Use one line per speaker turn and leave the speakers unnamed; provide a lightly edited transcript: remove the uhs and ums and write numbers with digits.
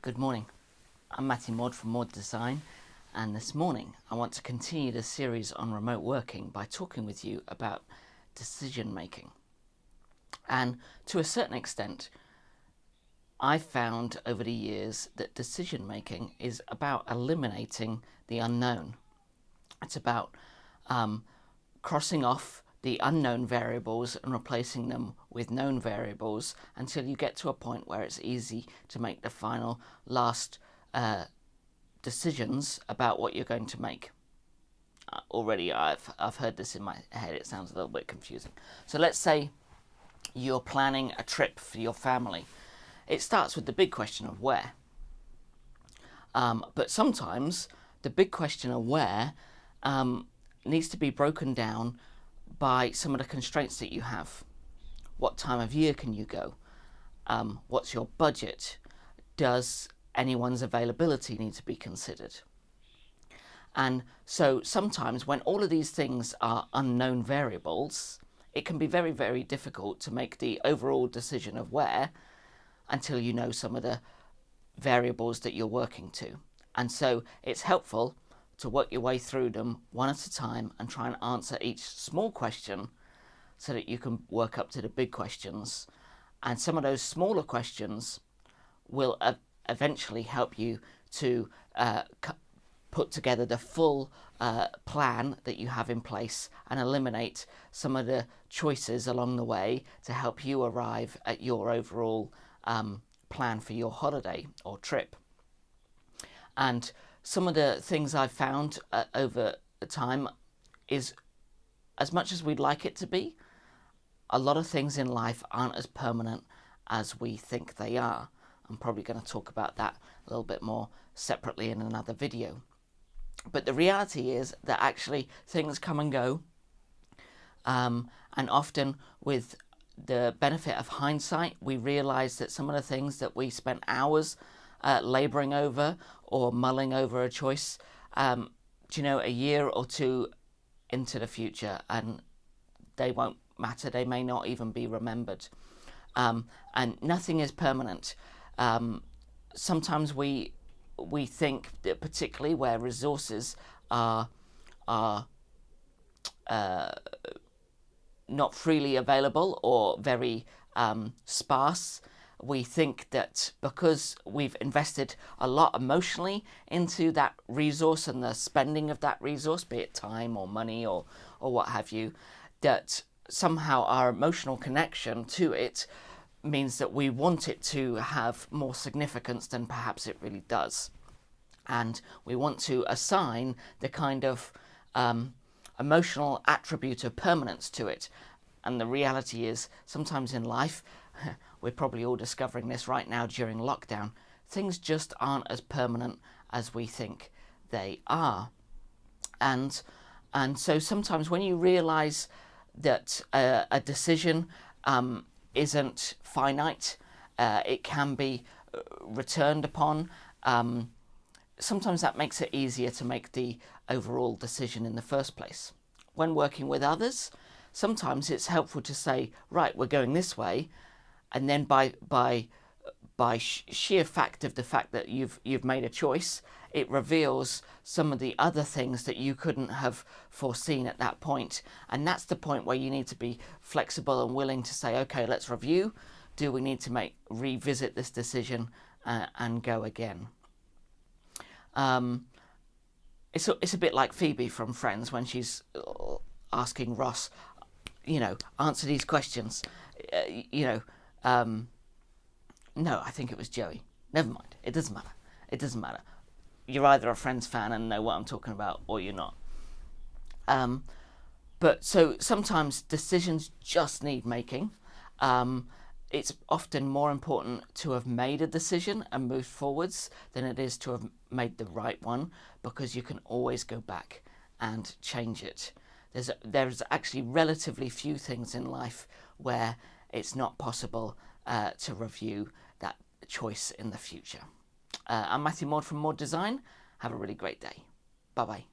Good morning. I'm Matty Maud from Maud Design, and this morning I want to continue the series on remote working by talking with you about decision making. And to a certain extent, I've found over the years that decision making is about eliminating the unknown. It's about crossing off the unknown variables and replacing them with known variables until you get to a point where it's easy to make the final last decisions about what you're going to make. Already I've heard this in my head. It sounds a little bit confusing. So let's say you're planning a trip for your family. It starts with the big question of where. But sometimes the big question of where needs to be broken down by some of the constraints that you have. What time of year can you go? What's your budget? Does anyone's availability need to be considered? And so sometimes when all of these things are unknown variables, it can be very, very difficult to make the overall decision of where until you know some of the variables that you're working to. And so it's helpful to work your way through them one at a time and try and answer each small question so that you can work up to the big questions. And some of those smaller questions will eventually help you to put together the full plan that you have in place and eliminate some of the choices along the way to help you arrive at your overall plan for your holiday or trip. And some of the things I've found over time is, as much as we'd like it to be, a lot of things in life aren't as permanent as we think they are. I'm probably going to talk about that a little bit more separately in another video. But the reality is that actually things come and go, and often with the benefit of hindsight, we realise that some of the things that we spent hours labouring over or mulling over a choice, a year or two into the future, and they won't matter. They may not even be remembered. And nothing is permanent. Sometimes we think that, particularly where resources are not freely available or very sparse, we think that because we've invested a lot emotionally into that resource and the spending of that resource, be it time or money or what have you, that somehow our emotional connection to it means that we want it to have more significance than perhaps it really does. And we want to assign the kind of emotional attribute of permanence to it. And the reality is, sometimes in life, we're probably all discovering this right now during lockdown, things just aren't as permanent as we think they are. And so sometimes when you realise that a decision isn't finite, it can be returned upon, sometimes that makes it easier to make the overall decision in the first place. When working with others, sometimes it's helpful to say, right, we're going this way, and then by sheer fact of the fact that you've made a choice, it reveals some of the other things that you couldn't have foreseen at that point. And that's the point where you need to be flexible and willing to say, okay, let's review. Do we need to revisit this decision and go again? It's a bit like Phoebe from Friends when she's asking Ross, answer these questions. No, I think it was Joey. Never mind. It doesn't matter. You're either a Friends fan and know what I'm talking about, or you're not. But so sometimes decisions just need making. It's often more important to have made a decision and moved forwards than it is to have made the right one, because you can always go back and change it. There's actually relatively few things in life where it's not possible to review that choice in the future. I'm Matthew Maud from Maud Design. Have a really great day. Bye-bye.